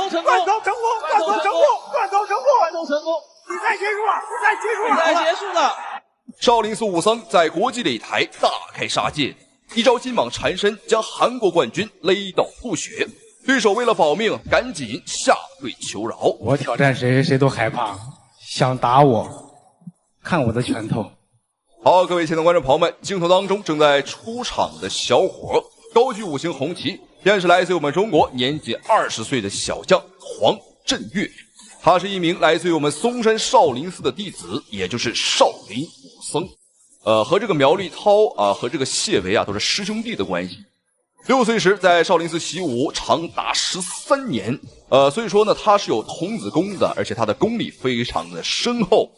头成功，断头成功，断头成功，断头成功，断头成功，比赛结束了，比赛结束了，比赛结束了。少林寺武僧在国际擂台大开杀戒，一招金蟒缠身将韩国冠军勒到吐血。对手为了保命，赶紧下跪求饶。我挑战谁，谁都害怕，想打我，看我的拳头。好，各位亲爱的观众朋友们，镜头当中正在出场的小伙高举5星红旗，便是来自于我们中国年仅20岁的小将黄振岳。他是一名来自于我们嵩山少林寺的弟子，也就是少林武僧。和这个苗立涛啊，和这个谢维啊，都是师兄弟的关系。6岁时在少林寺习武，长达13年。所以说呢，他是有童子功的，而且他的功力非常的深厚。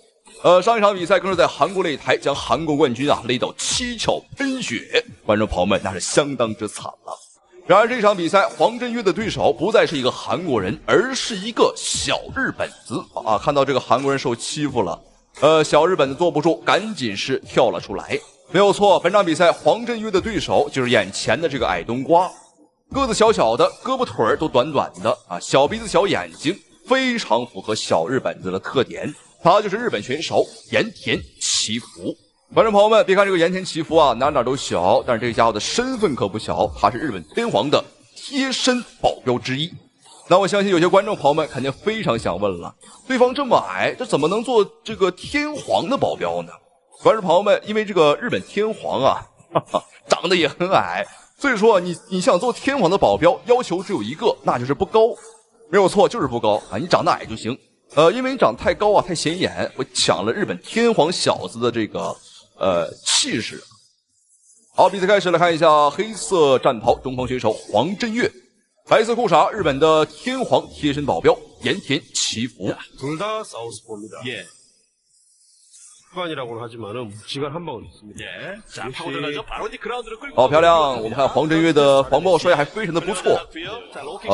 上一场比赛更是在韩国擂台将韩国冠军啊勒到七窍喷血，观众朋友们那是相当之惨了。然而这场比赛，黄振岳的对手不再是一个韩国人，而是一个小日本子啊！看到这个韩国人受欺负了，小日本子坐不住，赶紧是跳了出来。没有错，本场比赛黄振岳的对手就是眼前的这个矮冬瓜，个子小小的，胳膊腿都短短的啊，小鼻子小眼睛，非常符合小日本子的特点。他就是日本选手盐田祈福。观众朋友们，别看这个盐田祈福啊，哪都小，但是这个家伙的身份可不小，他是日本天皇的贴身保镖之一。那我相信有些观众朋友们肯定非常想问了，对方这么矮，这怎么能做这个天皇的保镖呢？观众朋友们，因为这个日本天皇啊，长得也很矮，所以说你想做天皇的保镖，要求只有一个，那就是不高。没有错，就是不高啊，你长得矮就行。因为你长得太高啊，太显眼，我抢了日本天皇小子的这个气势。好，比赛开始了，看一下黑色战袍中方选手黄振岳，白色裤衩日本的天皇贴身保镖盐田祈福。好漂亮！我们看黄振岳的防爆摔还非常的不错。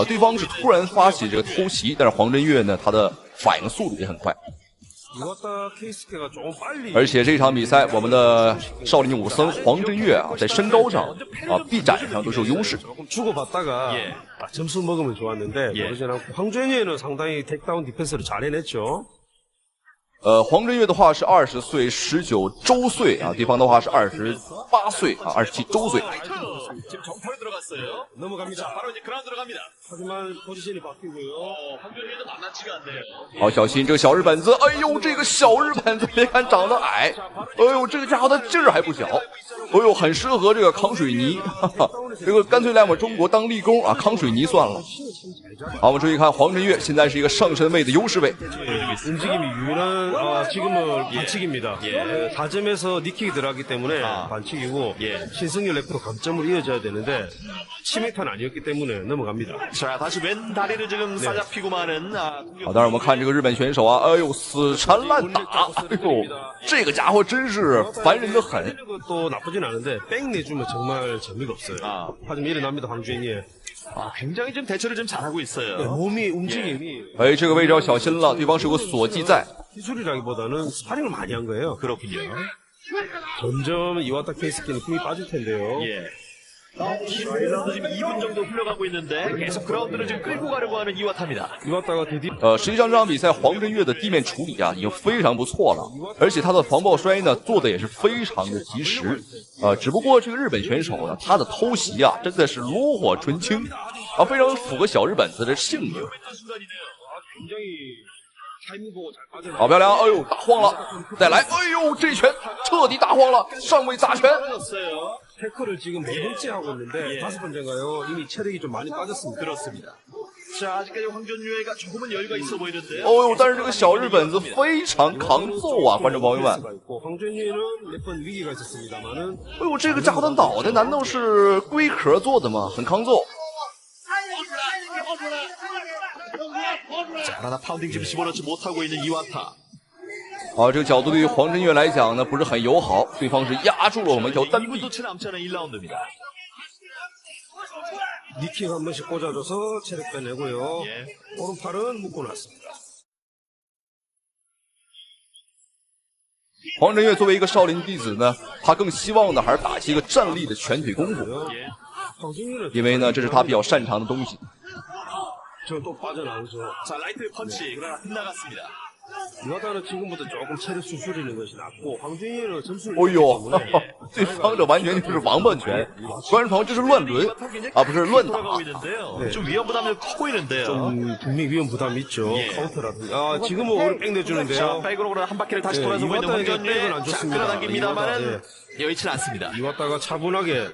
对方是突然发起这个偷袭，但是黄振岳呢，他的反应速度也很快。而且这场比赛，我们的少林武僧黄振岳啊，在身高上啊、臂展上都是有优势。黄振岳的话是20岁19周岁啊，对方的话是28岁啊，27周岁。好，小心这个小日本子！哎呦，这个小日本子别看长得矮，哎呦，这个家伙的劲儿还不小，哎呦，很适合这个扛水泥，哈哈，这个干脆来我们中国当力工啊，扛水泥算了。好，我们注意看黄振岳现在是一个上身位的优势位。반칙입니다. 다점에서 니킥이 들어가기 때문에 반칙이고 신승률 레프로 감점을 이어져야 되는데 치명타는 아니었기 때문에 넘어갑니다. 자, 다시 왼 다리를 지금 싸잡히고 마는 好，当然我们看这个日本选手啊，哎呦，死缠烂打，哎呦，这个家伙真是烦人的很。 것도 나쁘진 않은데 백 내주면 정말 재미가 없어요. 하지만 일어납니다, 황주현이. 굉장히 좀 대처를 좀 잘하고 있어요. 네, 몸이 움직임이. 哎，这个位置要小心了，对方是有个锁技在。 기술이라기보다는 스파링을 많이 한 거예요. 그렇군요. 점점 이와타 케이스키는 힘이 빠질 텐데요. 예. 1라운드 지금 2분 정도 흘러가고 있는데 계속 그라운드를 지금 끌고 가려고 하는 이와타입니다. 이와타가 드디어 实际上这场比赛黄振岳的地面处理啊已经非常不错了，而且他的防爆摔呢做的也是非常的及时。只不过这个日本选手呢，他的偷袭啊真的是炉火纯青啊，非常符合小日本子的性格。好漂亮！哎呦，打晃了，再来！哎呦，这拳彻底打晃了，上位砸拳。 태클을 지금 4번째 하고 있는데 5번째인가요? 이미 체력이 좀 많이 빠졌습니다. 그렇습니다. 자, 아직까지 황준유가 조금은 여유가 있어 보이는데요. 哦呦，但是这个小日本子非常抗揍啊，观众朋友们。 황준유는 몇 번 위기가 있었습니다만은 哎呦，这个家伙的脑袋难道是龟壳做的吗？很抗揍。 자, 하나 파운딩 지금 집어넣지 못하고 있는 이와타. 这个角度对于黄振岳来讲呢，不是很友好。对方是压住了我们一条单臂。 니킥 한 번씩 꽂아줘서 체력 빼내고요. 오른팔은 묶어놨습니다. 黄振岳作为一个少林弟子呢，他更希望的还是打击一个站立的拳腿功夫，因为呢，这是他比较擅长的东西。 저또 빠져나오죠. 자, 라이트 펀치. 그러나 빗나갔습니다. 이와타는 지금부터 조금 체력 수술이는 것이 낫고 황준이는 점수를 哦呦，对方这完全就是王八拳，观众朋友这是乱伦啊，不是乱打。 돌아가고 있는데요. 좀 위험 부담이 커 보이는데요. 좀 분명히 위험 부담이 있죠. 예. 카운터라든지. 아, 지금은 오히려 백 내주는데요. 자, 백으로 그러나 한 바퀴를 다시 예, 돌아서고 있는 이와타에게 황준예. 백은 안 자, 좋습니다. 끌어당깁니다만은 여의치는 않습니다. 이와타가 차분하게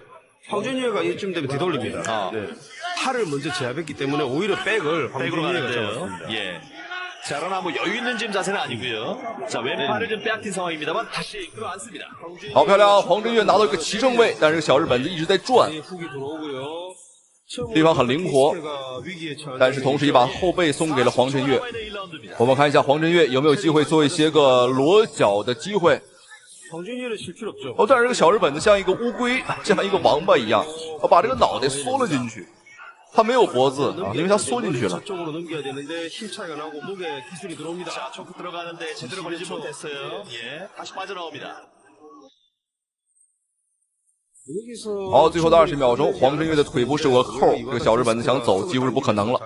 황준이가 이쯤 되면 뒤돌립니다. 아. 네. 팔을 먼저 제압했기 때문에 오히려 백을 백으로 황준이가 가는데요. 잡았습니다. 예. 자, 그러나 뭐 여유 있는 지금 자세는 아니고요. 자, 왼팔을 좀 빼앗긴 상황입니다만 다시 끌어안습니다. 好漂亮，黄振岳拿到一个齐正位，但是这个小日本子一直在转， 훅이 들어오고요. 对方很灵活， 위기에 처한 但是同时也把后背送给了黄振岳。 1라운드입니다. 我们看一下黄振岳有没有机会做一些个裸脚的机会。 황준이는 실 필요 없죠. 哦，但是这个小日本子像一个乌龟，像一个王八一样，把这个脑袋缩了进去。他没有脖子啊，因为他缩进去了。 저쪽으로 넘겨야 되는데 힘 차이가 나고 목에 기술이 들어옵니다. 자, 초크 들어가는데 제대로 걸리지 못했어요. 예, 다시 빠져나옵니다. 好，最后的20秒钟，黄振岳的腿部是有个扣，这个小日本子想走几乎是不可能了。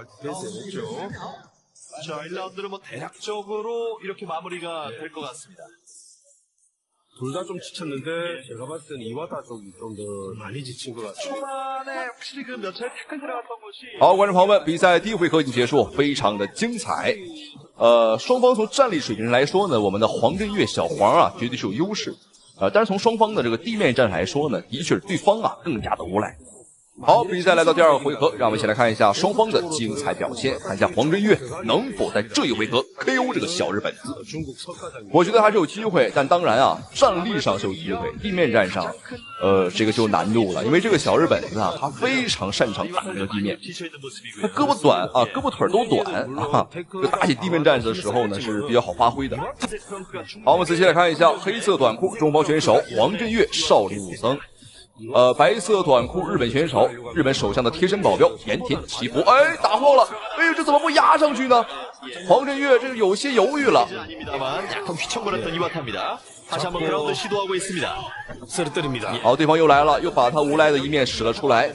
자, 1라운드는 뭐 대략적으로 이렇게 마무리가 될 것 같습니다. 둘 다 좀 지쳤는데 제가 봤을 때는 이와타 쪽이 좀 더 많이 지친 것 같아요. 초반에 확실히 그 몇 차례 태클 들어갔던 것이 好，观众朋友们，比赛第一回合已经结束，非常的精彩。双方从战力水平上来说呢，我们的黄振岳小黄啊，绝对是有优势。但是从双方的这个地面战来说呢，的确是对方啊更加的无赖。 好，比赛来到第2个回合，让我们一起来看一下双方的精彩表现，看一下黄振岳能否在这一回合 KO 这个小日本子。我觉得还是有机会，但当然啊，战力上是有机会，地面战上，这个就有难度了，因为这个小日本子啊，他非常擅长打这个地面，他胳膊短啊，胳膊腿都短啊，就打起地面战的时候呢是比较好发挥的。好，我们仔细来看一下黑色短裤中方选手黄振岳少林武僧。 白色短裤日本选手，日本首相的贴身保镖盐田祈福，哎，打晃了，哎呦，这怎么不压上去呢？黄振岳这个有些犹豫了。 약간 휘청거렸던 이와타입니다. 다시 한번 그라운드 시도하고 있습니다. 쓰러뜨립니다. 好，对方又来了，又把他无赖的一面使了出来。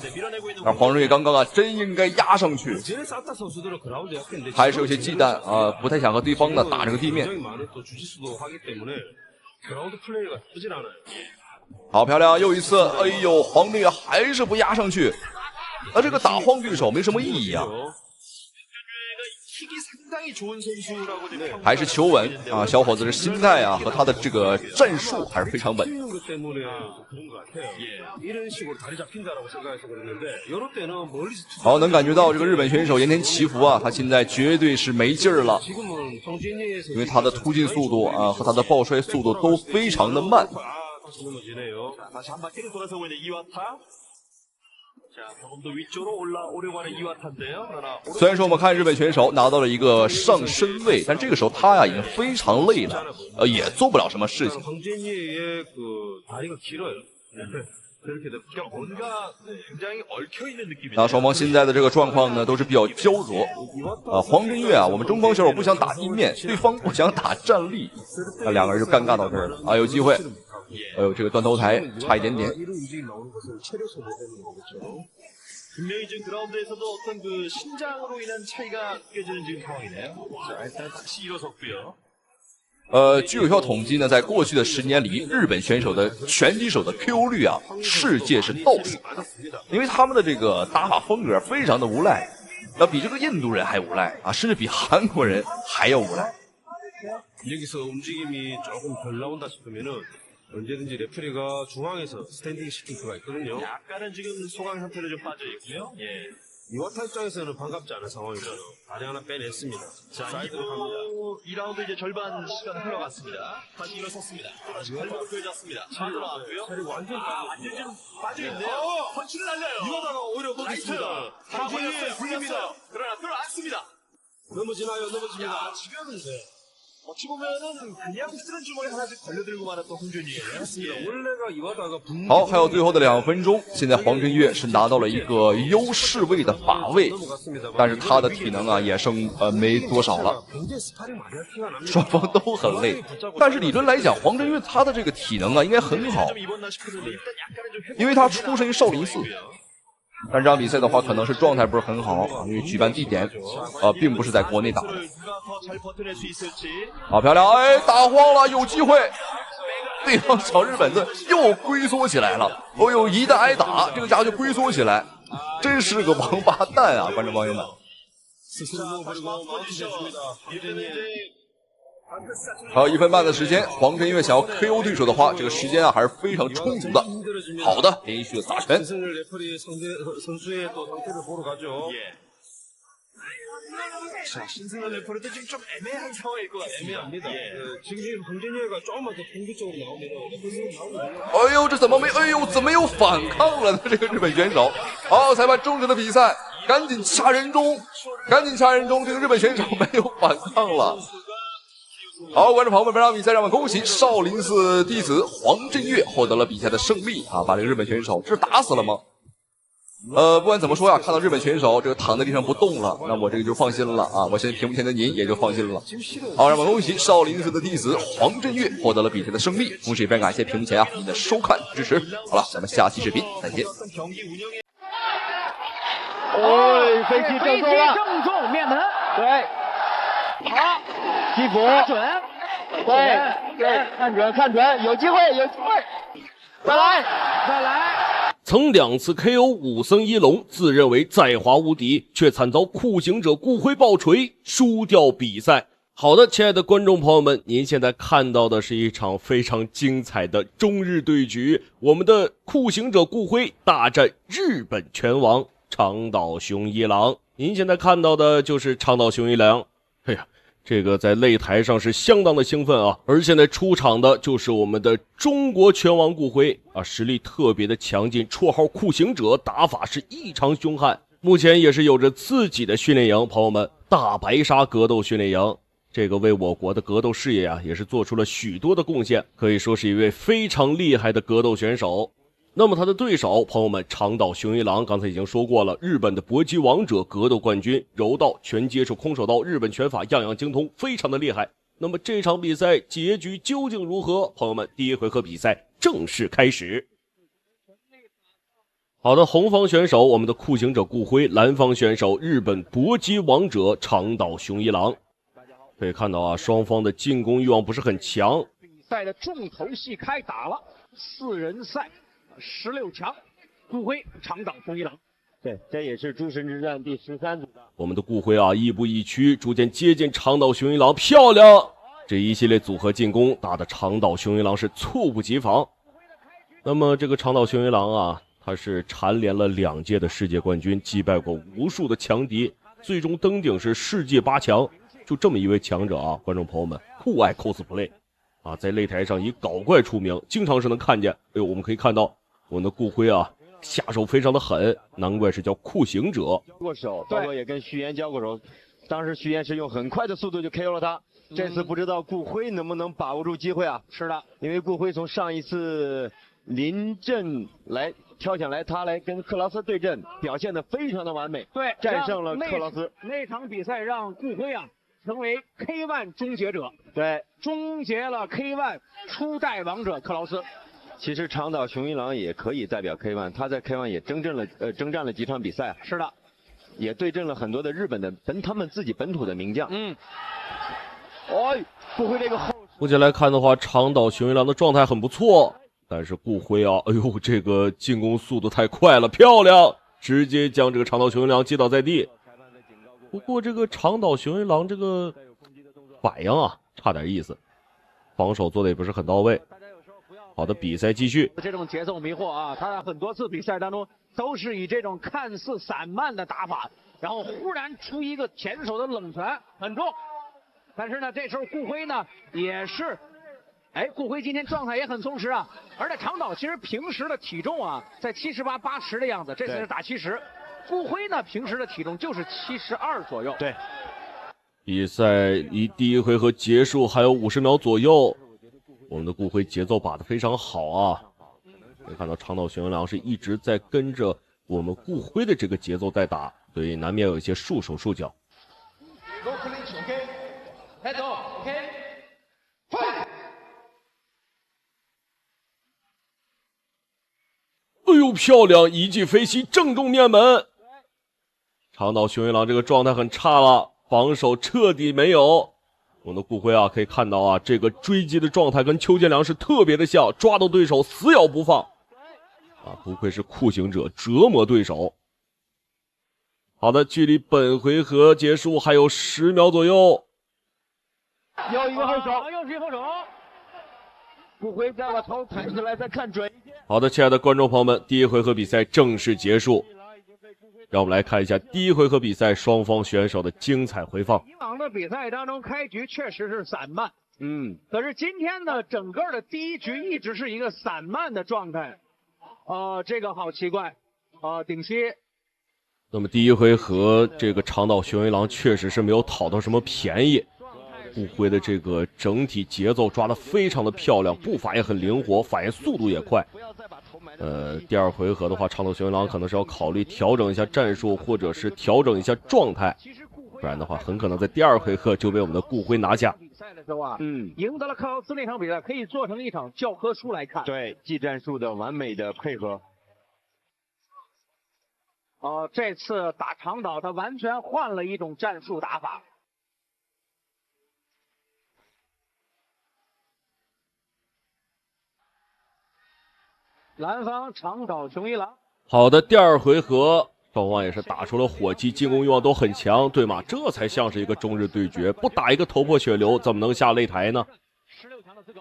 而黄振岳刚刚啊，真应该压上去， 전에 사타 선수들은 그라운드 약했는데 还是有些忌惮啊，不太想和对方呢打这个地面。 굉장히 많은 또 주짓수도 하기 때문에 그라운드 플레이가 나쁘진 않아요. 好漂亮，又一次，哎呦，黄振岳还是不压上去，这个打晃对手没什么意义啊。 킥이 상당히 좋은 선수라고 지금 还是求稳啊，小伙子的心态啊和他的这个战术还是非常稳。 뛰는 것 때문에 그런 것 같아요. 이런 식으로 다리 잡힌다라고 생각해서 그랬는데 이럴 때는 멀리서 好，能感觉到这个日本选手盐田祈福啊，他现在绝对是没劲儿了， 지금은 성진이 因为他的突进速度啊和他的抱摔速度都非常的慢。 다시 넘어지네요. 다시 한 바퀴를 돌아서고 있는 이와타. 자, 조금 더 위쪽으로 올라오려고 하는 이와타인데요. 그러나 虽然说我们看日本选手拿到了一个上身位，但这个时候他呀已经非常累了，也做不了什么事情。 성진이의 그 다리가 길어요. 그렇게 되면 그러니까 뭔가 굉장히 얽혀 있는 느낌이에요. 那双方现在的这个状况呢都是比较焦灼。黄振岳啊，我们中方选手不想打地面，对方不想打站立，那两个人就尴尬到这儿了啊，有机会。 哎呦，这个断头台差一点点。 이런 움직임 나오는 것은 체력 소모 때문인 거겠죠. 분명히 지금 그라운드에서도 어떤 그 신장으로 인한 차이가 느껴지는 지금 상황이네요. 자, 일단 다시 일어섰고요. 据有效统计呢，在过去的10年里，日本选手的拳击手的 KO 率啊，世界是倒数，因为他们的这个打法风格非常的无赖，比这个印度人还无赖啊，甚至比韩国人还要无赖。 여기서 움직임이 조금 덜 나온다 싶으면은 언제든지 레프리가 중앙에서 스탠딩 시킬 수가 있거든요. 약간은 지금 소강 상태로 좀 빠져 있고요. 예. 이와타 입장에서는 반갑지 않은 상황이잖아. 다리 하나 빼냈습니다. 자, 사이드로 갑니다. 2라운드 이제 절반 시간 흘러갔습니다. 다시 일어섰습니다. 다시 발목을 펴졌습니다. 빠져나왔고요. 체력이 완전 완전 지금 빠져있네요. 펀치를 날려요. 이와타가 오히려 라이트. 먹겠습니다. 다 황진이의 걸렸어요. 불립니다. 걸렸어요. 그러나 들어앉습니다. 넘어지나요? 넘어집니다. 야, 지금 어찌 보면은 그냥 쓰는 주머니 하나씩 걸려들고 말았던 홍준이에요. 예. 원래가 이와타가 好，还有最后的2分钟，现在黄振岳是拿到了一个优势位的把位，但是他的体能啊也剩没多少了， 굉장히 스파링 많이 할 티가 납니다. 双方都很累。但是理论来讲，黄振岳他的这个体能啊应该很好， 좀 입었나 싶었는데 일단 약간은 좀 因为他出身于少林寺。但这场比赛的话，可能是状态不是很好，因为举办地点并不是在国内打的。好漂亮，哎，打慌了，有机会。对方小日本子又龟缩起来了，哦呦，一旦挨打，这个家伙就龟缩起来，真是个王八蛋啊！观众朋友们。还有1分半的时间，黄振岳想要 KO 对手的话，这个时间还是非常充足的。好的，连续的砸拳。자, 신승현 레퍼리도 지금 좀 애매한 상황일 것 같습니다. 애매합니다. 지금 황진열가 조금만 더 공격적으로 나오면 哎呦，这怎么没？哎呦，怎么又反抗了呢？这个日本选手。好，裁判终止了比赛，赶紧掐人中，赶紧掐人中。这个日本选手没有反抗了。好，观众朋友们，本场比赛让我们恭喜少林寺弟子黄振岳获得了比赛的胜利啊！把这个日本选手这是打死了吗？不管怎么说呀，看到日本选手这个躺在地上不动了，那我这个就放心了啊！我相信屏幕前的您也就放心了。好，让我们恭喜少林寺的弟子黄振岳获得了比赛的胜利，同时也非常感谢屏幕前您的收看支持。好了，咱们下期视频再见。哦，飞机正中了，正中面门，对，好，击服，准，对，看准，有机会，再来。曾2次 KO 武僧一龙，自认为在华无敌，却惨遭酷刑者顾辉爆锤，输掉比赛。好的，亲爱的观众朋友们，您现在看到的是一场非常精彩的中日对局，我们的酷刑者顾辉大战日本拳王长岛雄一郎。您现在看到的就是长岛雄一郎，哎呀，这个在擂台上是相当的兴奋啊！而现在出场的就是我们的中国拳王顾辉啊，实力特别的强劲，绰号酷刑者，打法是异常凶悍。目前也是有着自己的训练营，朋友们，大白鲨格斗训练营，这个为我国的格斗事业啊，也是做出了许多的贡献，可以说是一位非常厉害的格斗选手。那么他的对手，朋友们，长岛雄一郎刚才已经说过了，日本的搏击王者格斗冠军，柔道、拳接触、空手道，日本拳法样样精通，非常的厉害。那么这场比赛结局究竟如何？朋友们，第一回合比赛正式开始。好的，红方选手我们的酷刑者顾辉，蓝方选手日本搏击王者长岛雄一郎。可以看到啊，双方的进攻欲望不是很强。比赛的重头戏开打了，4人赛，16强，顾辉、长岛雄一郎。对，这也是诸神之战第13组的。我们的顾辉啊，亦步亦趋，逐渐接近长岛雄一郎，漂亮！这一系列组合进攻打得长岛雄一郎是猝不及防。那么这个长岛雄一郎啊，他是蝉联了2届的世界冠军，击败过无数的强敌，最终登顶是世界8强。就这么一位强者啊，观众朋友们酷爱 cosplay 啊，在擂台上以搞怪出名，经常是能看见。哎呦，我们可以看到我们的顾辉啊，下手非常的狠，难怪是叫酷刑者。过手，包括也跟徐岩交过手，当时徐岩是用很快的速度就 KO 了他。这次不知道顾辉能不能把握住机会啊？是的，因为顾辉从上一次临阵来挑选来他来跟克劳斯对阵，表现得非常的完美，对，战胜了克劳斯。那场比赛让顾辉啊成为 K1 终结者，对，终结了 K1 初代王者克劳斯。其实长岛雄一郎也可以代表 K1， 他在 K1 也征战了几场比赛。是的，也对阵了很多的日本的他们自己本土的名将。顾辉这个后。目前来看的话，长岛雄一郎的状态很不错，但是顾辉啊，哎呦，这个进攻速度太快了，漂亮，直接将这个长岛雄一郎击倒在地。不过这个长岛雄一郎这个反应啊，差点意思，防守做的也不是很到位。好的，比赛继续。这种节奏迷惑啊，他在很多次比赛当中都是以这种看似散漫的打法，然后忽然出一个前手的冷拳，很重。但是呢，这时候顾辉呢也是，顾辉今天状态也很松弛啊。而且长岛其实平时的体重啊，在78、80的样子，这次是打70。顾辉呢平时的体重就是72左右。对。比赛离第一回合结束还有50秒左右，我们的顾辉节奏把得非常好啊。可以看到长岛雄一郎是一直在跟着我们顾辉的这个节奏在打，所以难免有一些束手束脚。哎呦，漂亮！一记飞膝正中面门。长岛雄一郎这个状态很差了，防守彻底没有。我们的顾辉啊，可以看到啊，这个追击的状态跟邱建良是特别的像，抓到对手死咬不放。啊，不愧是酷刑者，折磨对手。好的，距离本回合结束还有10秒左右。又一个后手，又是一个后手。顾辉再把头抬起来，再看准一些。好的，亲爱的观众朋友们，第一回合比赛正式结束。让我们来看一下第一回合比赛双方选手的精彩回放。以往的比赛当中，开局确实是散漫，可是今天呢，整个的第一局一直是一个散漫的状态，这个好奇怪，顶膝。那么第一回合，这个长岛雄一郎确实是没有讨到什么便宜。顾辉的这个整体节奏抓得非常的漂亮，步伐也很灵活，反应速度也快。第二回合的话，长岛雄一郎可能是要考虑调整一下战术，或者是调整一下状态，不然的话，很可能在第二回合就被我们的顾辉拿下。比赛的时候啊，赢得了克劳斯那场比赛，可以做成一场教科书来看。对，技战术的完美的配合。这次打长岛，他完全换了一种战术打法。蓝方长岛雄一郎。好的，第二回合双方也是打出了火气，进攻欲望都很强，对吗？这才像是一个中日对决，不打一个头破血流，怎么能下擂台呢？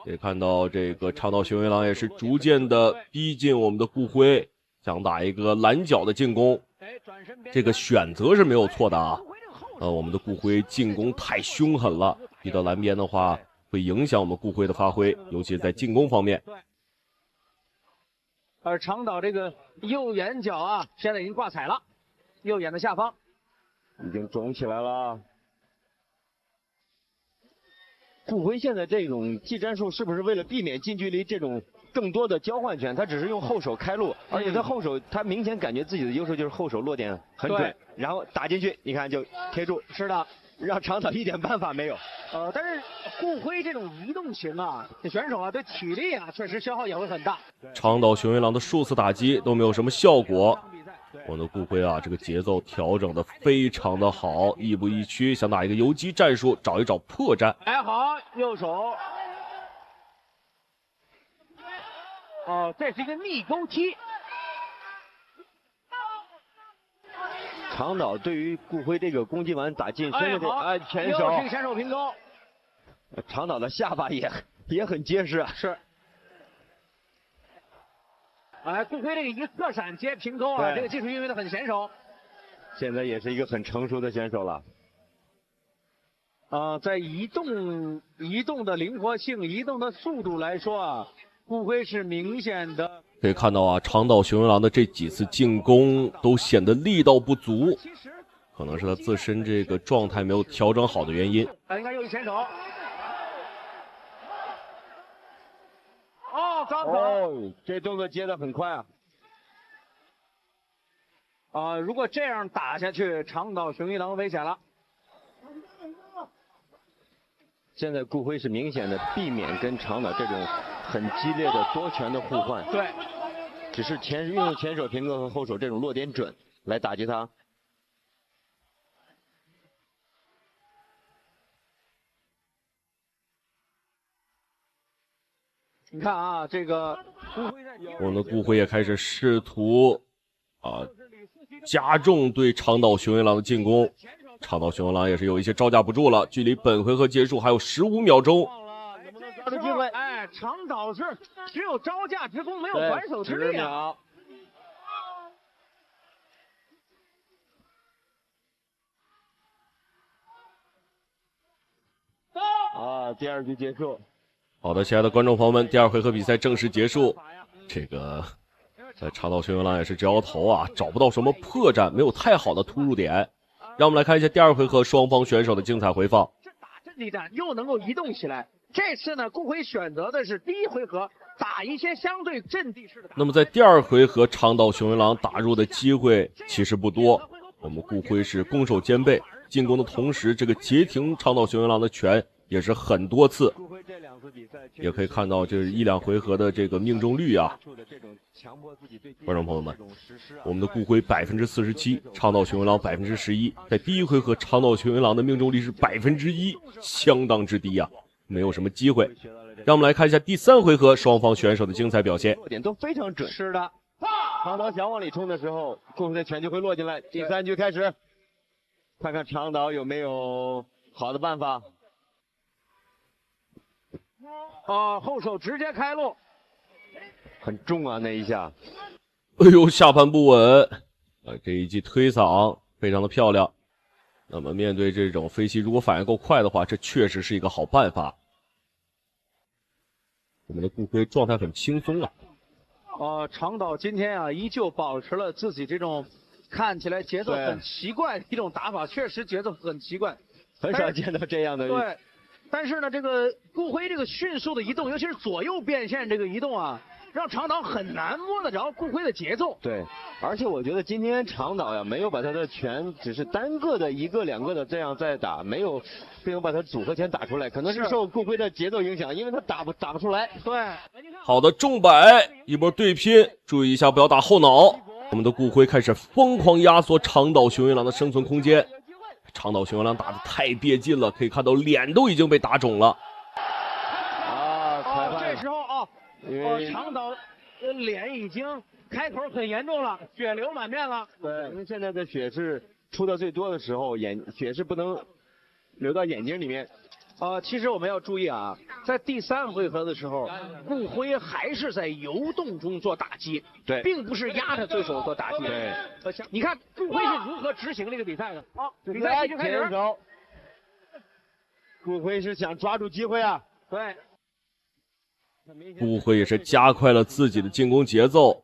可以看到这个长岛雄一郎也是逐渐的逼近我们的顾辉，想打一个拦脚的进攻，这个选择是没有错的啊。我们的顾辉进攻太凶狠了，逼到蓝边的话会影响我们顾辉的发挥，尤其是在进攻方面。而长岛这个右眼角啊，现在已经挂彩了，右眼的下方已经肿起来了。顾辉现在这种技战术是不是为了避免近距离这种更多的交换权，他只是用后手开路，而且他后手他明显感觉自己的优势就是后手落点很准，然后打进去，你看就贴住。是的，让长岛一点办法没有。但是顾辉这种移动型啊，这选手啊对体力啊确实消耗也会很大。长岛雄一郎的数次打击都没有什么效果，我们的顾辉啊，这个节奏调整的非常的好，亦步亦趋，想打一个游击战术，找一找破绽。哎，好，右手。这是一个逆勾踢。长岛对于顾辉这个攻击完打进身的前手，又是一个前手平勾。长岛的下巴也很结实啊。是。顾辉这个一侧闪接平勾啊，这个技术运用的很娴熟。现在也是一个很成熟的选手了。在移动的灵活性、移动的速度来说啊，顾辉是明显的。可以看到啊，长岛雄一郎的这几次进攻都显得力道不足，可能是他自身这个状态没有调整好的原因。应该又是前手。刚走。这动作接得很快啊。如果这样打下去，长岛雄一郎危险了。现在顾辉是明显的避免跟长岛这种很激烈的多拳的互换，对，只是运用前手平勾和后手这种落点准来打击他。你看啊，这个我们的顾辉也开始试图加重对长岛雄一郎的进攻。长岛雄一郎也是有一些招架不住了，距离本回合结束还有15秒钟。能不能抓住机会？长岛是只有招架之功，没有还手之力啊。第二局结束。好的，亲爱的观众朋友们，第二回合比赛正式结束。这个长岛雄一郎也是直摇头啊，找不到什么破绽，没有太好的突入点。让我们来看一下第二回合双方选手的精彩回放。打阵地战又能够移动起来，这次呢，顾辉选择的是第一回合打一些相对阵地式的。那么在第二回合，长岛雄一郎打入的机会其实不多，我们顾辉是攻守兼备，进攻的同时，这个截停长岛雄一郎的拳也是很多次。也可以看到这1、2回合的这个命中率啊。观众朋友们，我们的顾辉47%，长岛雄一郎11%，在第1回合长岛雄一郎的命中率是1%，相当之低啊，没有什么机会。让我们来看一下第3回合双方选手的精彩表现，点都非常准。是的，长岛想往里冲的时候，顾辉的拳就会落进来。第3局开始，看看长岛有没有好的办法。后手直接开路，很重啊那一下。哎呦，下盘不稳这一记推搡非常的漂亮。那么面对这种飞膝，如果反应够快的话，这确实是一个好办法。我们的顾辉状态很轻松啊。长岛今天啊依旧保持了自己这种看起来节奏很奇怪的一种打法，确实节奏很奇怪，很少见到这样的。对，但是呢，这个顾辉这个迅速的移动，尤其是左右变线这个移动啊，让长岛很难摸得着顾辉的节奏。对，而且我觉得今天长岛呀，没有把他的拳只是单个的1个2个的这样在打，没有把他组合拳打出来，可能是受顾辉的节奏影响，因为他打不出来。对，好的，重摆一波对拼，注意一下不要打后脑。我们的顾辉开始疯狂压缩长岛雄一郎的生存空间。长岛雄一郎打得太别劲了，可以看到脸都已经被打肿了。这时候长岛脸已经开口很严重了，血流满面了。对，因为现在的血是出的最多的时候，血是不能流到眼睛里面。其实我们要注意啊，在第3回合的时候，顾辉还是在游动中做打击，对，并不是压着对手做打击。对，你看顾辉是如何执行这个比赛的？比赛继续开始。顾辉是想抓住机会啊。对，顾辉也是加快了自己的进攻节奏。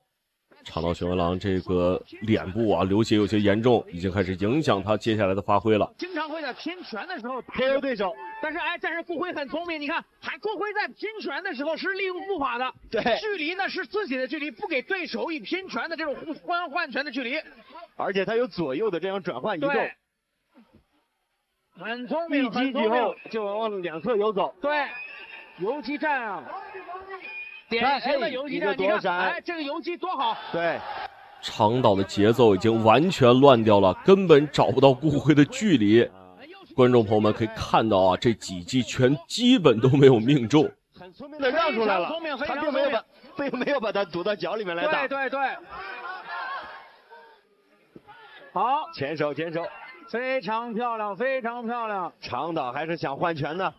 长岛雄一郎这个脸部啊流血有些严重，已经开始影响他接下来的发挥了。经常会在拼拳的时候 KO 对手，但是顾辉很聪明，你看，顾辉在拼拳的时候是利用步法的，对，距离呢是自己的距离，不给对手以拼拳的这种换拳的距离，而且他有左右的这样转换移动，很聪明，一击以后就往2侧游走，对，游击战啊。典型的游击战，你看，这个游击多好！对，长岛的节奏已经完全乱掉了，根本找不到顾辉的距离。观众朋友们可以看到啊，这几记拳基本都没有命中，很聪明的让出来了，他并没有把他堵到脚里面来打。对，好，前手，非常漂亮，非常漂亮。长岛还是想换拳的。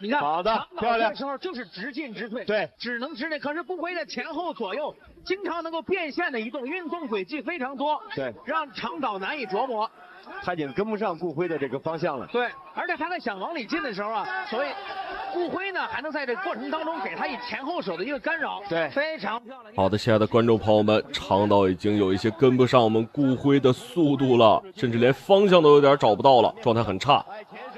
你看，好的，漂亮。这时候就是直进直退，对，只能直内。可是顾辉的前后左右经常能够变线的移动，运动轨迹非常多，对，让长岛难以琢磨。他已经跟不上顾辉的这个方向了。对，而且他在想往里进的时候啊，所以顾辉呢还能在这个过程当中给他以前后手的一个干扰，对，非常漂亮。好的，亲爱的观众朋友们，长岛已经有一些跟不上我们顾辉的速度了，甚至连方向都有点找不到了，状态很差。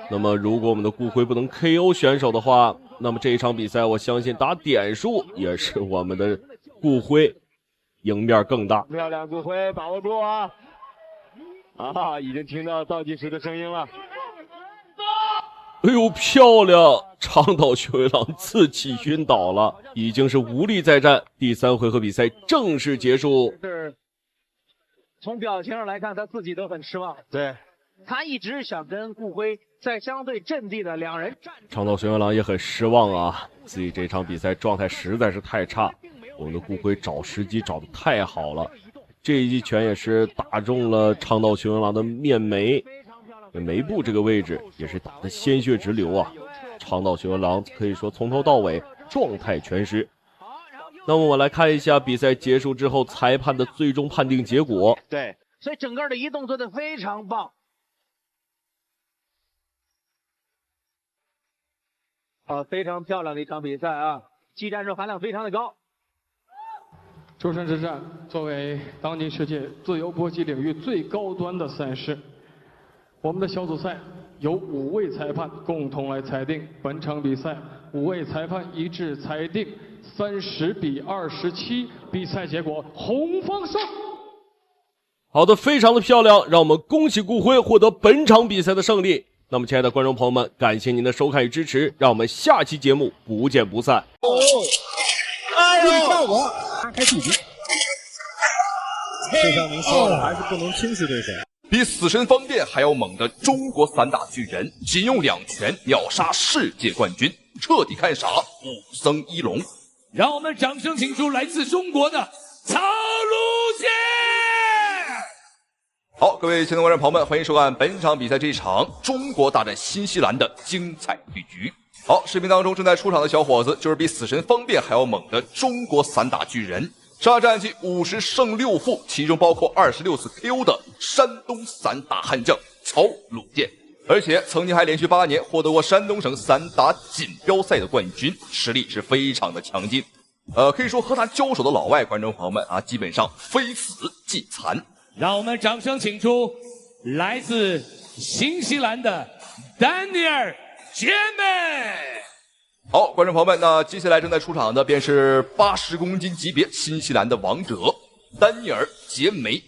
那么如果我们的顾辉不能 KO 选手的话，那么这一场比赛我相信打点数也是我们的顾辉赢面更大。漂亮，顾辉把握住啊！已经听到倒计时的声音了。哎呦，漂亮！长岛雄一郎自己晕倒了，已经是无力再战。第3回合比赛正式结束。是，从表情上来看，他自己都很失望。对，他一直想跟顾辉在相对阵地的两人战。长岛雄一郎也很失望啊，自己这场比赛状态实在是太差。我们的顾辉找时机找得太好了，这一击拳也是打中了长岛雄一郎的面眉，眉部这个位置也是打得鲜血直流啊。长岛雄一郎可以说从头到尾状态全失。那么我们来看一下比赛结束之后裁判的最终判定结果。对，所以整个的移动做得非常棒。非常漂亮的一场比赛啊，技战术含量非常的高。诸神之战作为当今世界自由搏击领域最高端的赛事，我们的小组赛由5位裁判共同来裁定。本场比赛5位裁判一致裁定30比27，比赛结果红方胜。好的，非常的漂亮，让我们恭喜顾辉获得本场比赛的胜利。那么，亲爱的观众朋友们，感谢您的收看与支持，让我们下期节目不见不散。效果拉开距离，这上您说的还是不能轻视对手。比死神方便还要猛的中国散打巨人，仅用2拳秒杀世界冠军，彻底看傻武僧一龙。让我们掌声请出来自中国的曹路健。好，各位亲爱的观众朋友们，欢迎收看本场比赛这一场中国大战新西兰的精彩对局。好，视频当中正在出场的小伙子就是比死神方便还要猛的中国散打巨人，杀战绩50胜6负，其中包括26次 KO 的山东散打悍将曹鲁健，而且曾经还连续8年获得过山东省散打锦标赛的冠军，实力是非常的强劲。可以说和他交手的老外观众朋友们啊，基本上非死即残。让我们掌声请出来自新西兰的丹尼尔·杰梅。好，观众朋友们，那接下来正在出场的便是80公斤级别新西兰的王者丹尼尔·杰梅。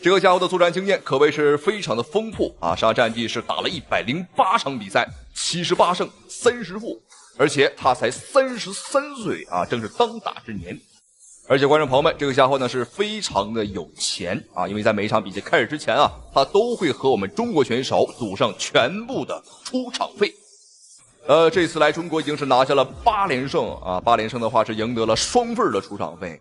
这个家伙的作战经验可谓是非常的丰富啊，上战绩是打了108场比赛，78胜30负，而且他才33岁啊，正是当打之年。而且观众朋友们，这个家伙呢是非常的有钱啊，因为在每一场比赛开始之前啊，他都会和我们中国选手赌上全部的出场费。这次来中国已经是拿下了8连胜啊，8连胜的话是赢得了双份的出场费。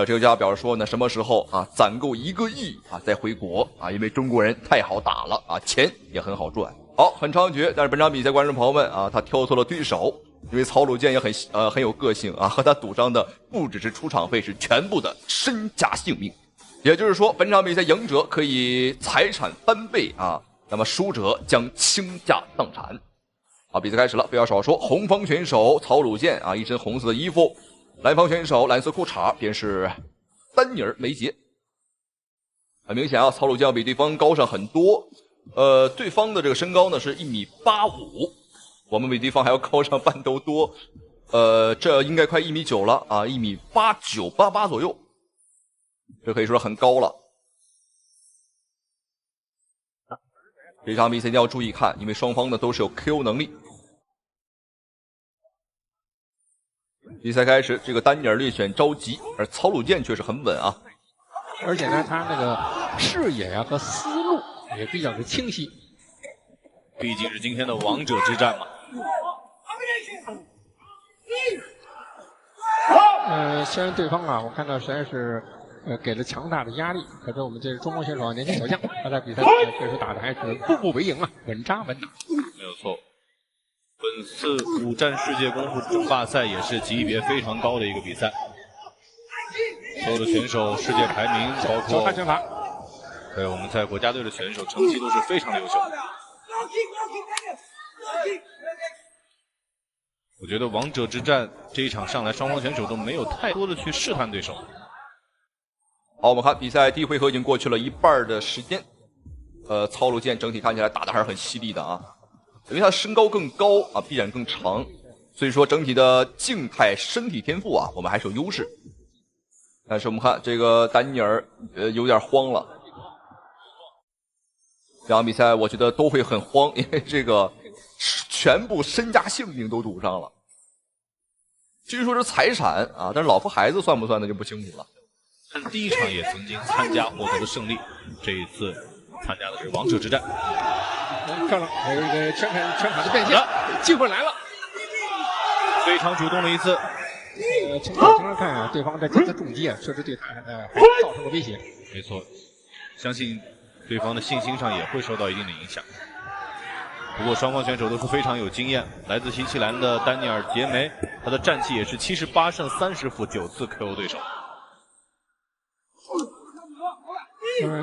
这个家伙表示说呢，什么时候啊攒够1个亿啊再回国啊，因为中国人太好打了啊，钱也很好赚。好，很猖獗，但是本场比赛观众朋友们啊，他挑错了对手。因为曹鲁健也很有个性啊，和他赌上的不只是出场费，是全部的身家性命。也就是说，本场比赛赢者可以财产翻倍啊，那么输者将倾家荡产。好，比赛开始了，不要少说。红方选手曹鲁健啊，一身红色的衣服；蓝方选手蓝色裤衩，便是丹尼尔·梅杰。很明显啊，曹鲁健要比对方高上很多。对方的这个身高呢是1.85米。我们比对方还要高上半头多，这应该快1.9米了啊，1.89米88左右，这可以说很高了。这场比赛一定要注意看，因为双方呢都是有 KO 能力。比赛开始，这个丹尼尔略显着急，而曹鲁健却是很稳啊。而且呢，他那个视野啊和思路也比较的清晰。毕竟是今天的王者之战嘛。虽然对方啊，我看到实在是给了强大的压力，可是我们这中国选手年轻小将，他在比赛里确实打的还是步步为营啊，稳扎稳打。没有错。本次5战世界功夫争霸赛也是级别非常高的一个比赛，所有的选手世界排名包括安全法，对我们在国家队的选手成绩都是非常优秀。我觉得王者之战这一场上来，双方选手都没有太多的去试探对手。好，我们看比赛第一回合已经过去了一半的时间。曹鲁健整体看起来打的还是很犀利的啊，因为他身高更高啊，臂展更长，所以说整体的静态身体天赋啊，我们还是有优势。但是我们看这个丹尼尔有点慌了。这场比赛我觉得都会很慌，因为这个全部身家性命都赌上了。据说是财产啊，但是老婆孩子算不算的就不清楚了。但第一场也曾经参加获得了胜利，这一次参加的是王者之战。漂亮，有一个全场的变现，机会来了，非常主动的一次。从表情上看啊，对方的这次重击啊，确实对他造成了威胁。没错，相信对方的信心上也会受到一定的影响。不过双方选手都是非常有经验，来自新西兰的丹尼尔·杰梅，他的战绩也是78胜30负，9次 KO 对手。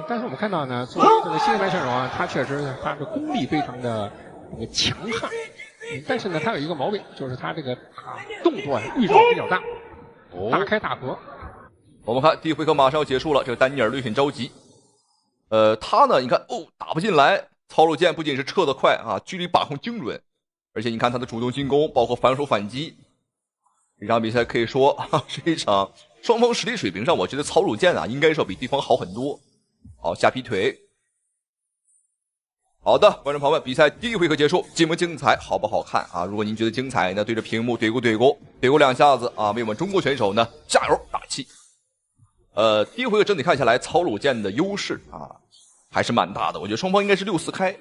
但是我们看到呢，作为这个新西兰选手啊，他确实他的功力非常的强悍，但是呢，他有一个毛病，就是他这个动作预兆比较大，大开大合。我们看第一回合马上要结束了，这个丹尼尔略显着急。他呢，你看打不进来。曹鲁健不仅是撤得快啊，距离把控精准，而且你看他的主动进攻，包括反手反击。这场比赛可以说是一场双方实力水平上，我觉得曹鲁健啊应该是要比对方好很多。好，下劈腿。好的，观众朋友们，比赛第一回合结束，精不精彩，好不好看啊？如果您觉得精彩呢，对着屏幕怼咕2下子啊，为我们中国选手呢加油打气。第一回合整体看下来，曹鲁健的优势啊还是蛮大的，我觉得双方应该是6-4开。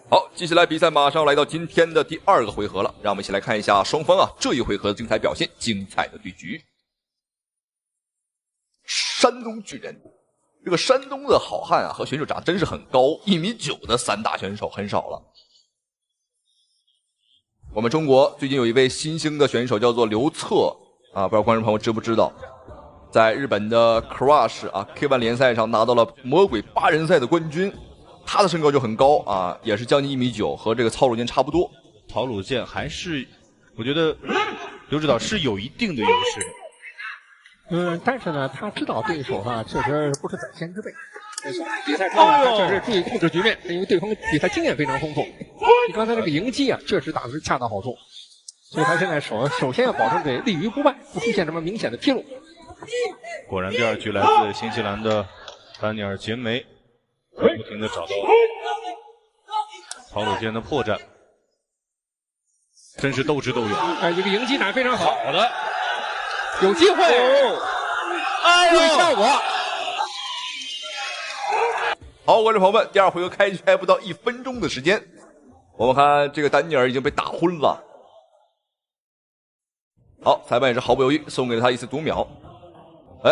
好，接下来比赛马上来到今天的第2个回合了，让我们一起来看一下双方这一回合的精彩表现，精彩的对局。山东巨人，这个山东的好汉和选手长真是很高，1.9米的3大选手很少了。我们中国最近有一位新兴的选手叫做刘策不知道观众朋友知不知道，在日本的 Crush K1 联赛上拿到了魔鬼8人赛的冠军。他的身高就很高也是将近1.9米，和这个曹鲁健差不多。曹鲁健还是，我觉得刘指导是有一定的优势。但是呢，他知道对手确实不是在先之辈。比赛中他确实注意控制局面，因为对方比他经验非常丰富。你刚才这个迎击确实打的是恰到好处，所以他现在首先要保证这立于不败，不出现什么明显的纰漏。果然，第2局来自新西兰的丹尼尔·杰梅。不停地找到曹鲁健的破绽，真是斗智斗勇。一个迎击打非常好的，有机会，注意效果。好，观众朋友们，第2回合开局还不到1分钟的时间，我们看这个丹尼尔已经被打昏了。好，裁判也是毫不犹豫送给了他1次读秒。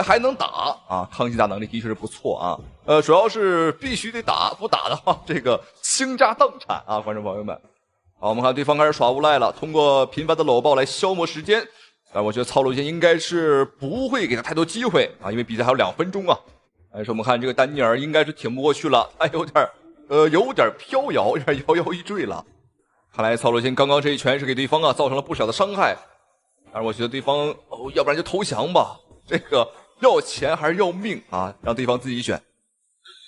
还能打抗击打能力的确是不错主要是必须得打，不打的话这个倾家荡产观众朋友们。好，我们看对方开始耍无赖了，通过频繁的搂抱来消磨时间，但我觉得曹鲁健应该是不会给他太多机会因为比赛还有2分钟但是我们看这个丹尼尔应该是挺不过去了，有点飘摇，有点摇摇欲坠了。看来曹鲁健刚刚这一拳是给对方造成了不少的伤害，但是我觉得对方要不然就投降吧，这个要钱还是要命让对方自己选。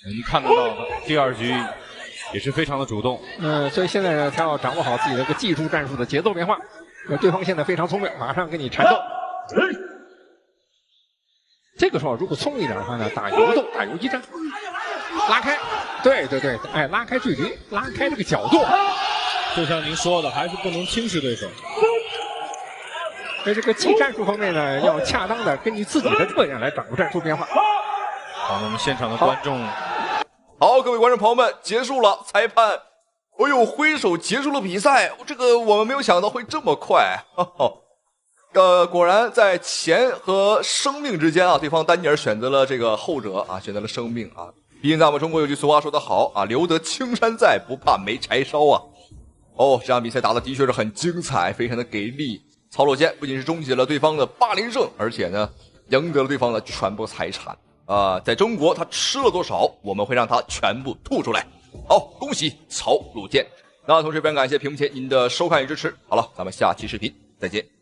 我们看得到的第2局也是非常的主动。所以现在呢，他要掌握好自己的个技术战术的节奏变化。对方现在非常聪明，马上跟你缠斗。这个时候如果聪明一点的话呢，打游斗，打游击战，拉开，对，拉开距离，拉开这个角度。就像您说的，还是不能轻视对手。在这个技战术方面呢，要恰当的根据自己的特点来掌握战术变化。好，我们现场的观众，好，各位观众朋友们，结束了，裁判，挥手结束了比赛，这个我们没有想到会这么快。果然在钱和生命之间对方丹尼尔选择了这个后者选择了生命毕竟在我们中国有句俗话说得好留得青山在，不怕没柴烧这场比赛打得的确是很精彩，非常的给力。曹鲁健不仅是终结了对方的8连胜，而且呢赢得了对方的全部财产在中国他吃了多少，我们会让他全部吐出来。好，恭喜曹鲁健。那同时非常感谢屏幕前您的收看与支持。好了，咱们下期视频再见。